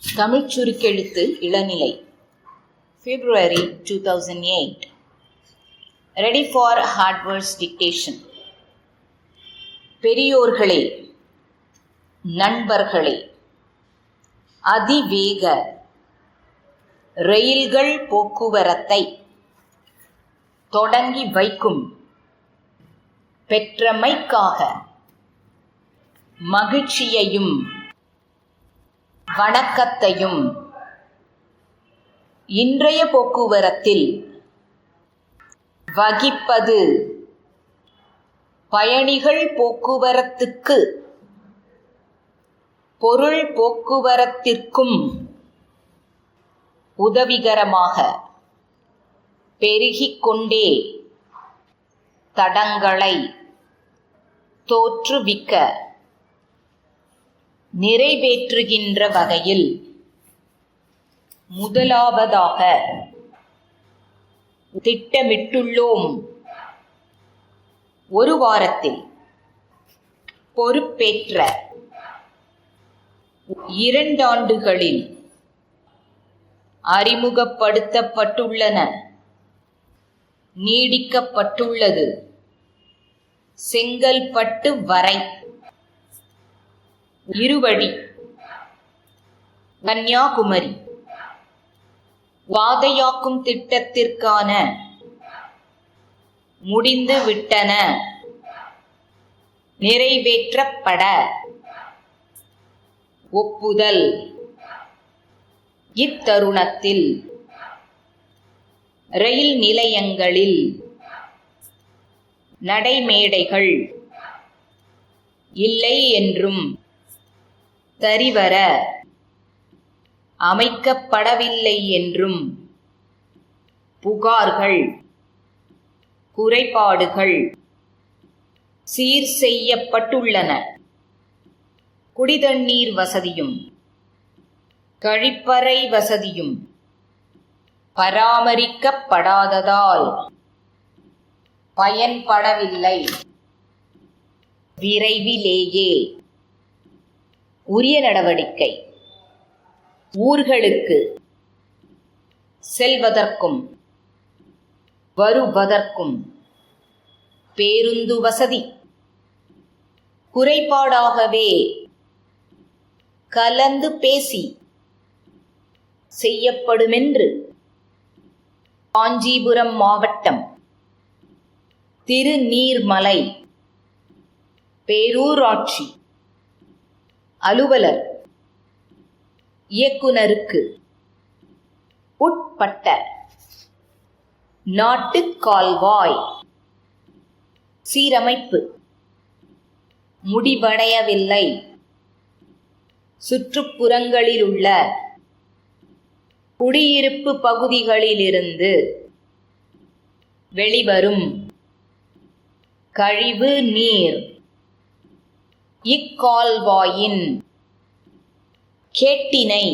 தமிழ்ச் சுருக்கெழுத்து இளநிலை February 2008. Ready for hard words dictation. பெரியோர்களே, நண்பர்களே, அதிவேக ரயில்கள் போக்குவரத்தை தொடங்கி வைக்கும் பெற்றமைக்காக மகிழ்ச்சியையும் வணக்கத்தையும் இன்றைய போக்குவரத்தில் வகிப்பது பயணிகள் போக்குவரத்துக்கு பொருள் போக்குவரத்திற்கும் உதவிகரமாக பெருகிக் கொண்டே தடங்களை தோற்றுவிக்க நிறைவேற்றுகின்ற வகையில் முதலாவதாக திட்டமிட்டுள்ளோம். ஒரு வாரத்தில் பொறுப்பேற்ற 2 ஆண்டுகளில் அறிமுகப்படுத்தப்பட்டுள்ளன, நீடிக்கப்பட்டுள்ளது. செங்கல்பட்டு வரை இருவழி, கன்னியாகுமரி பாதையாக்கும் திட்டத்திற்கான முடிந்துவிட்டன, நிறைவேற்றப்பட ஒப்புதல். இத்தருணத்தில் ரயில் நிலையங்களில் நடைமேடைகள் இல்லை என்றும் சரிவர அமைக்கப்படவில்லை என்றும் புகார்கள், குறைபாடுகள் சீர் செய்யப்பட்டுள்ளன. குடிதண்ணீர் வசதியும் கழிப்பறை வசதியும் பராமரிக்கப்படாததால் பயன்படவில்லை. விரைவிலேயே உரிய நடவடிக்கை. ஊர்களுக்கு செல்வதற்கும் வருவதற்கும் பேருந்து வசதி குறைபாடாகவே கலந்து பேசி செய்யப்படுமென்று காஞ்சிபுரம் மாவட்டம் திருநீர்மலை பேரூராட்சி அலுவலர் இயக்குனருக்கு உட்பட்ட நாட்டுக் கால்வாய் சீரமைப்பு முடிவடையவில்லை. சுற்றுப்புறங்களிலுள்ள குடியிருப்பு பகுதிகளிலிருந்து வெளிவரும் கழிவு நீர் இக்கால்வாயின் கேட்டினை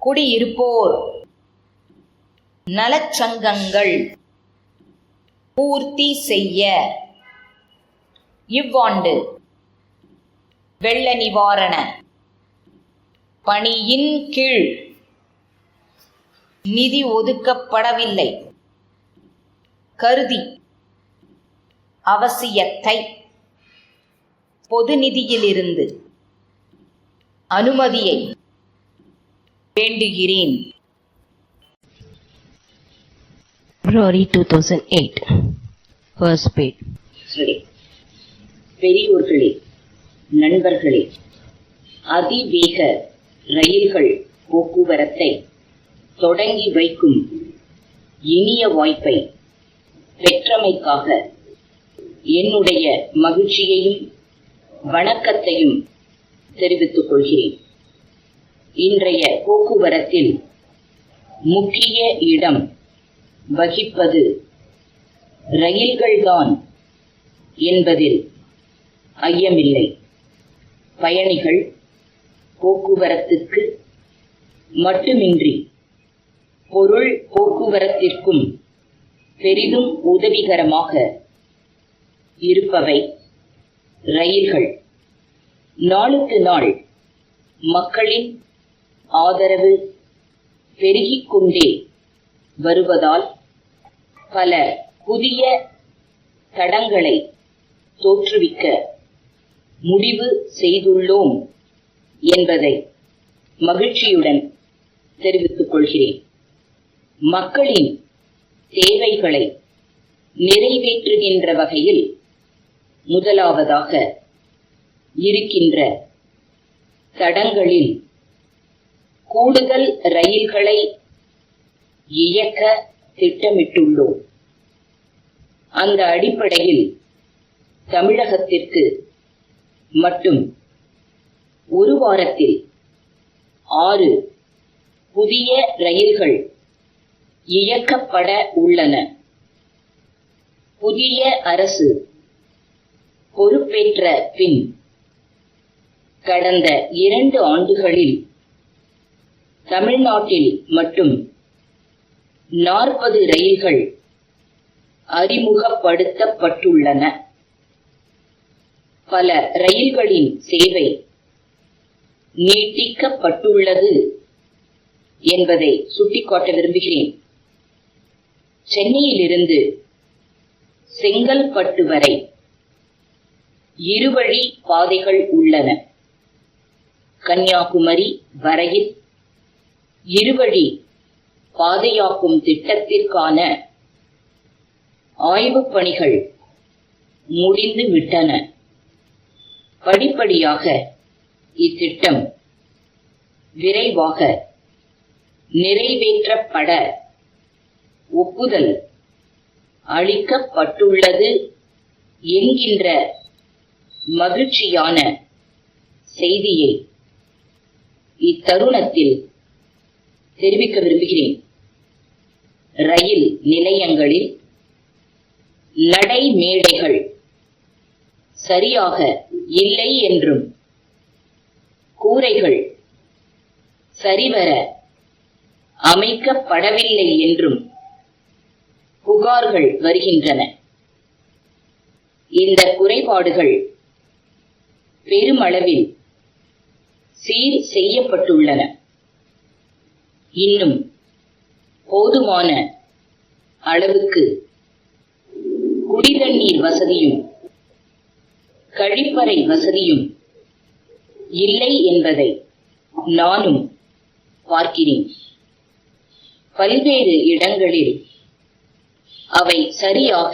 குடியிருப்போர் நலச்சங்கங்கள் பூர்த்தி செய்ய இவ்வாண்டு வெள்ள நிவாரண பணியின் கீழ் நிதி ஒதுக்கப்படவில்லை கருதி அவசியத்தை பொது நிதியிலிருந்து அனுமதியை வேண்டுகிறேன். February 2008. First page. பெரியோர்களே, நண்பர்களே, அதிவேக ரயில்கள் போக்குவரத்தை தொடங்கி வைக்கும் இனிய வாய்ப்பை பெற்றமைக்காக என்னுடைய மகிழ்ச்சியையும் வணக்கத்தையும் தெரிவித்துக் கொள்கிறேன். இன்றைய போக்குவரத்தில் முக்கிய இடம் வகிப்பது ரயில்கள்தான் என்பதில் ஐயமில்லை. பயணிகள் போக்குவரத்துக்கு மட்டுமின்றி பொருள் போக்குவரத்திற்கும் பெரிதும் உதவிகரமாக இருப்பவை ரயில்கள். நாளுக்கு நாள் மக்களின் ஆதரவு பெருகிக் கொண்டே வருவதால் பல புதிய தடங்களை தோற்றுவிக்க முடிவு செய்துள்ளோம் என்பதை மகிழ்ச்சியுடன் தெரிவித்துக் கொள்கிறேன். மக்களின் தேவைகளை நிறைவேற்றுகின்ற வகையில் முதலாவதாக இருக்கின்ற தடங்களில் கூடுதல் ரயில்களை இயக்க திட்டமிட்டுள்ளோம். அந்த அடிப்படையில் தமிழகத்திற்கு மட்டும் ஒரு வாரத்தில் 6 புதிய ரயில்கள் இயக்கப்பட உள்ளன. புதிய அரசு பொறுப்பேற்ற பின் கடந்த 2 ஆண்டுகளில் தமிழ்நாட்டில் மட்டும் 40 ரயில்கள் அறிமுகப்படுத்தப்பட்டுள்ளன. பல ரயில்களின் சேவை நீட்டிக்கப்பட்டுள்ளது என்பதை சுட்டிக்காட்ட விரும்புகிறேன். சென்னையிலிருந்து செங்கல்பட்டு வரை 2 வழி பாதைகள் உள்ளன. கன்னியாகுமரி வரையில் 2 வழி பாதையாக்கும் திட்டத்திற்கான ஆய்வுப் பணிகள் முடிந்து விட்டன. படிப்படியாக இத்திட்டம் விரைவாக நிறைவேற்றப்பட ஒப்புதல் அளிக்கப்பட்டுள்ளது என்கின்ற மகிழ்ச்சியான செய்தியை இத்தருணத்தில் தெரிவிக்க விரும்புகிறேன். ரயில் நிலையங்களில் நடைமேடைகள் சரியாக இல்லை என்றும் கூரைகள் சரிவர அமைக்கப்படவில்லை என்றும் புகார்கள் வருகின்றன. இந்த குறைபாடுகள் பெருமளவில் சீர் செய்யப்பட்டுள்ளன. இன்னும் போதுமான அளவுக்கு குடிதண்ணீர் வசதியும் கழிப்பறை வசதியும் இல்லை என்பதை நானும் பார்க்கிறேன். பல்வேறு இடங்களில் அவை சரியாக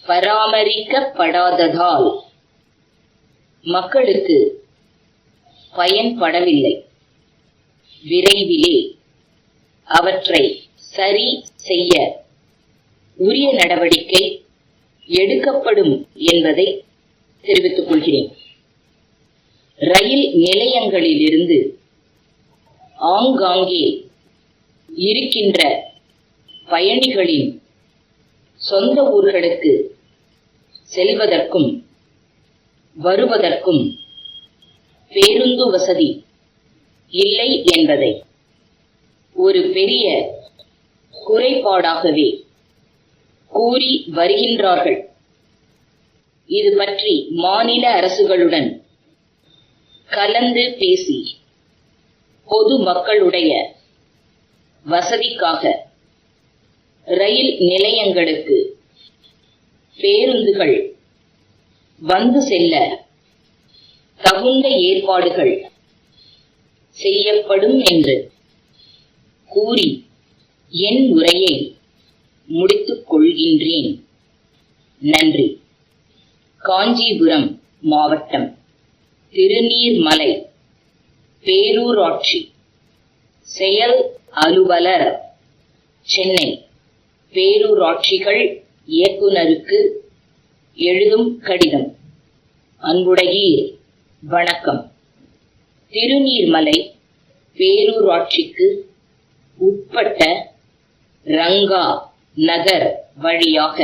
பராமரிக்கப்படாததால் மக்களுக்கு பயன்படவில்லை. விரைவிலே அவற்றை சரி செய்ய உரிய நடவடிக்கை எடுக்கப்படும் என்பதை தெரிவித்துக் கொள்கிறேன். ரயில் நிலையங்களிலிருந்து ஆங்காங்கே இருக்கின்ற பயணிகளின் சொந்த ஊர்களுக்கு செல்வதற்கும் வருவதற்கும் பேருந்து வசதி இல்லை என்பதை ஒரு பெரிய குறைபாடாகவே கூறி வருகின்றார்கள். இது பற்றி மாநில அரசுகளுடன் கலந்து பேசி பொது மக்களுடைய வசதிக்காக ரயில் நிலையங்களுக்கு பேருந்துகள் வந்து செல்ல தகுந்த ஏற்பாடுகள் செய்யப்படும் என்று கூறி என் உரையை முடித்துக் கொள்கின்றேன். நன்றி. காஞ்சிபுரம் மாவட்டம் திருநீர்மலை பேரூராட்சி செயல் அலுவலர், சென்னை பேரூராட்சிகள் இயக்குனருக்கு எழுதும் கடிதம். அன்புடையீர், வணக்கம். திருநீர்மலை பேரூராட்சிக்கு உட்பட்ட ரங்கா நகர் வழியாக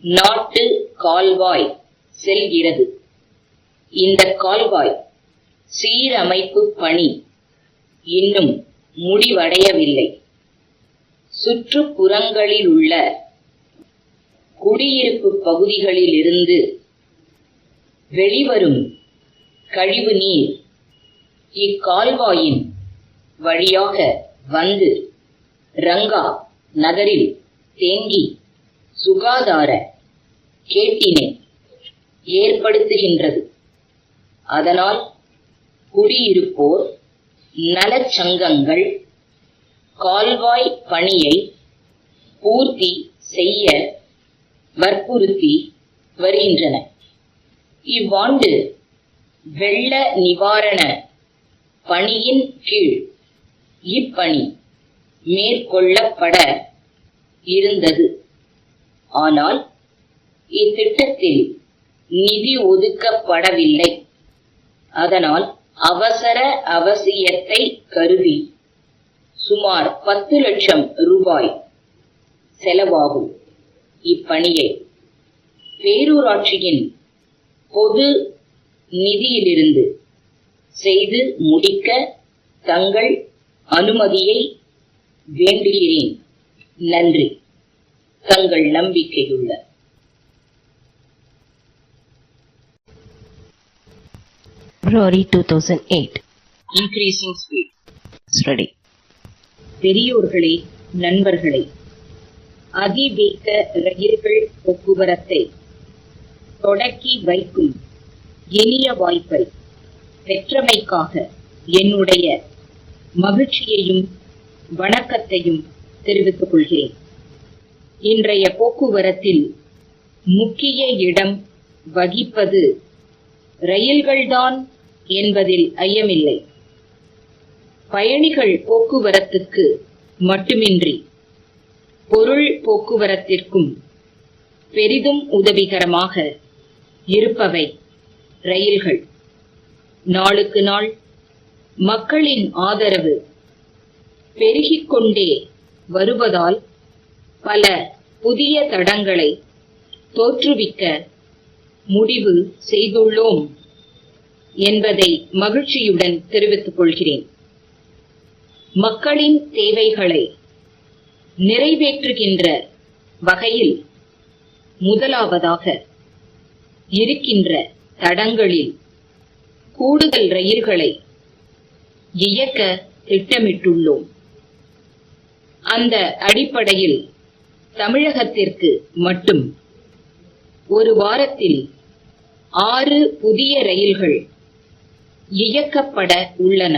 நாட்டு கால்வாய் செல்கிறது. இந்த கால்வாய் சீரமைப்பு பணி இன்னும் முடிவடையவில்லை. சுற்றுப்புறங்களில் உள்ள குடியிருப்பு பகுதிகளிலிருந்து வெளிவரும் கழிவு நீர் இக்கால்வாயின் வழியாக வந்து ரங்கா நகரில் தேங்கி சுகாதார கேட்டினை ஏற்படுத்துகின்றது. அதனால் குடியிருப்போர் நலச்சங்கங்கள் கால்வாய் பணியை பூர்த்தி செய்ய வற்புறுத்தி வருகின்றன. இவ்வாண்டு வெள்ள நிவாரண பணியின் கீழ் இப்பணி மேற்கொள்ளப்பட இருந்தது. ஆனால் இத்திட்டத்தில் நிதி ஒதுக்கப்படவில்லை. அதனால் அவசியத்தை கருதி சுமார் 10 லட்சம் ரூபாய் செலவாகும் இப்பணியை பேரூராட்சியின் பொது நிதியிலிருந்து செய்து முடிக்க தங்கள் அனுமதியை வேண்டுகிறேன். நன்றி. தங்கள் நம்பிக்கையுள்ள February 2008. Increasing speed. Ready. பெரியோர்களே, நண்பர்களே, அதிவேக ரயில்கள் போக்குவரத்தை தொடக்கி வைக்கும் இனிய வாய்ப்பை பெற்றமைக்காக என்னுடைய மகிழ்ச்சியையும் வணக்கத்தையும் தெரிவித்துக் கொள்கிறேன். இன்றைய போக்குவரத்தில் முக்கிய இடம் வகிப்பது ரயில்கள்தான் என்பதில் ஐயமில்லை. பயணிகள் போக்குவரத்துக்கு மட்டுமின்றி பொருள் போக்குவரத்திற்கும் பெரிதும் உதவிகரமாக இருப்பவை ரயில்கள். நாளுக்கு நாள் மக்களின் ஆதரவு பெருகிக் கொண்டே வருவதால் பல புதிய தடங்களை தோற்றுவிக்க முடிவு செய்துள்ளோம் என்பதை மகிழ்ச்சியுடன் தெரிவித்துக் கொள்கிறேன். மக்களின் தேவைகளை நிறைவேற்றுகின்ற வகையில் முதலாவதாக இருக்கின்ற தடங்களில் கூடுதல் ரயில்களை இயக்க திட்டமிட்டுள்ளோம். அந்த அடிப்படையில் தமிழகத்திற்கு மட்டும் ஒரு வாரத்தில் 6 புதிய ரயில்கள் இயக்கப்பட உள்ளன.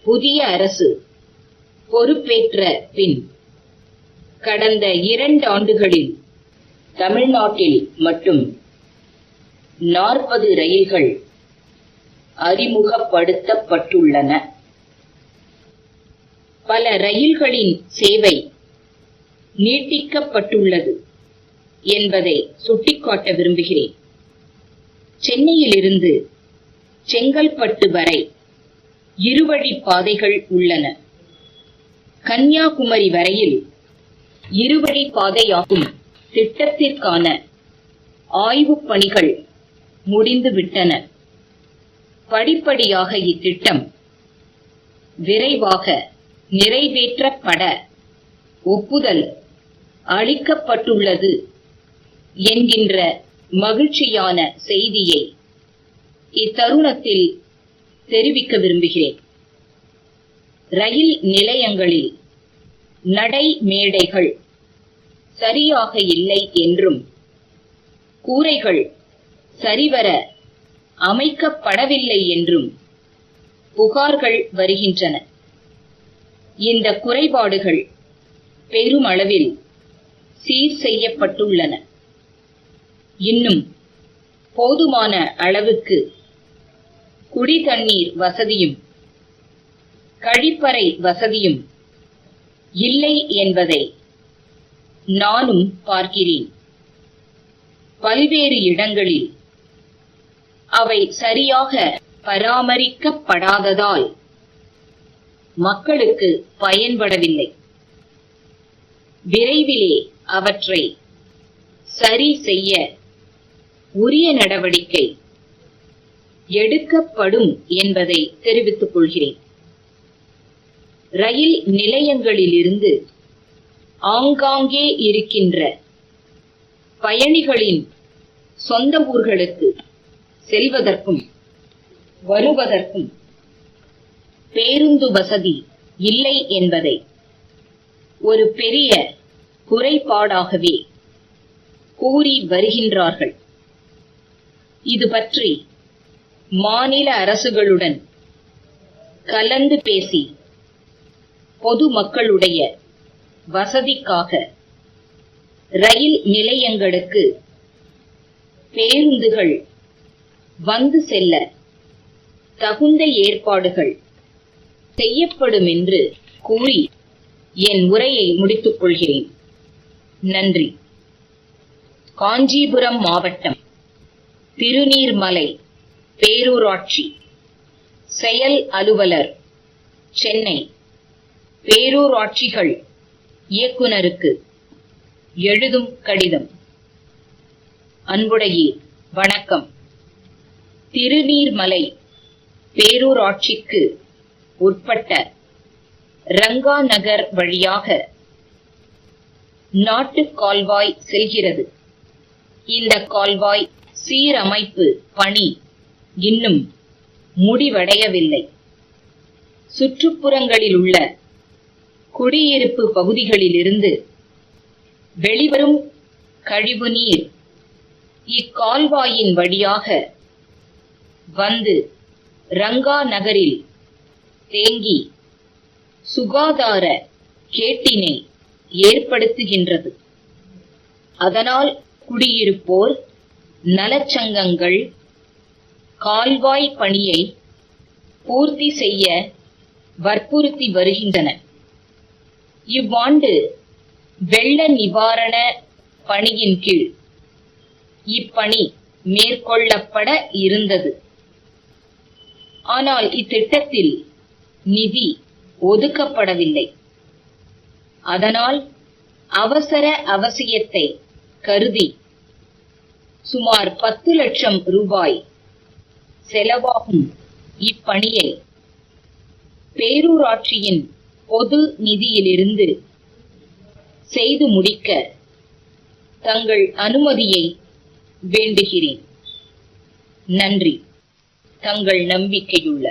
புதிய அரசு பொறுப்பேற்ற பின் கடந்த 2 ஆண்டுகளில் தமிழ்நாட்டில் மட்டும் 40 ரயில்கள் அறிமுகப்படுத்தப்பட்டுள்ளன. பல ரயில்களின் சேவை நீட்டிக்கப்பட்டுள்ளது என்பதை சுட்டிக்காட்ட விரும்புகிறேன். சென்னையிலிருந்து செங்கல்பட்டு வரை இருவழி பாதைகள் உள்ளன. கன்னியாகுமரி வரையில் இருவழி பாதையாகும் திட்டத்திற்கான ஆய்வுப் பணிகள் முடிந்துவிட்டன. படிப்படியாக இத்திட்டம் விரைவாக நிறைவேற்றப்பட ஒப்புதல் அளிக்கப்பட்டுள்ளது என்கின்ற மகிழ்ச்சியான செய்தியை இத்தருணத்தில் தெரிவிக்க விரும்புகிறேன். ரயில் நிலையங்களில் நடை மேடைகள் சரியாக இல்லை என்றும் கூரைகள் சரிவர அமைக்கப்படவில்லை என்றும் புகார்கள் வருகின்றன. இந்த குறைபாடுகள் பெருமளவில் சீர் செய்யப்பட்டுள்ளன. இன்னும் போதுமான அளவுக்கு குடிதண்ணீர் வசதியும் கழிப்பறை வசதியும் இல்லை என்பதை நானும் பார்க்கிறேன். பல்வேறு இடங்களில் அவை சரியாக பராமரிக்கப்படாததால் மக்களுக்கு பயன்படவில்லை. விரைவிலே அவற்றை சரி செய்ய உரிய நடவடிக்கை எடுக்கப்படும் என்பதை தெரிவித்துக் கொள்கிறேன். ரயில் நிலையங்களிலிருந்து ஆங்காங்கே இருக்கின்ற பயணிகளின் சொந்த ஊர்களுக்கு செல்வதற்கும் வருவதற்கும் பேருந்து வசதி இல்லை என்பதை ஒரு பெரிய குறைபாடாகவே கூறி வருகின்றார்கள். இது பற்றி மாநில அரசுகளுடன் கலந்து பேசி பொதுமக்களுடைய வசதிக்காக ரயில் நிலையங்களுக்கு பேருந்துகள் வந்து செல்ல தகுந்த ஏற்பாடுகள் செய்யப்படும் என்று கூறி என் உரையை முடித்துக் கொள்கிறேன். நன்றி. காஞ்சிபுரம் மாவட்டம் திருநீர்மலை பேரூராட்சி செயல் அலுவலர், சென்னை பேரூராட்சிகள் இயக்குனருக்கு எழுதும் கடிதம். அன்புடையே வணக்கம். திருநீர்மலை பேரூராட்சிக்கு உட்பட்ட ரங்கா நகர் வழியாக நாட்டு கால்வாய் செல்கிறது. இந்த கால்வாய் சீரமைப்பு பணி இன்னும் முடிவடையவில்லை. சுற்றுப்புறங்களில் உள்ள குடியிருப்பு பகுதிகளிலிருந்து வெளிவரும் கழிவுநீர் இக்கால்வாயின் வழியாக வந்து ரங்கா நகரில் தேங்கி சுகாதார கேட்டினை ஏற்படுத்துகின்றது. அதனால் குடியிருப்போர் நலச்சங்கங்கள் கால்வாய் பணியை பூர்த்தி செய்ய வற்புறுத்தி வருகின்றன. இவ்வாண்டு வெள்ள நிவாரண பணியின் கீழ் இப்பணி மேற்கொள்ளப்பட இருந்தது. ஆனால் இத்திட்டத்தில் நிதி ஒதுக்கப்படவில்லை. அதனால் அவசர அவசியத்தை கருதி சுமார் 10 லட்சம் ரூபாய் செலவாகும் இப்பணியை பேரூராட்சியின் பொது நிதியிலிருந்து செய்து முடிக்க தங்கள் அனுமதியை வேண்டுகிறேன். நன்றி. தங்கள் நம்பிக்கையுள்ள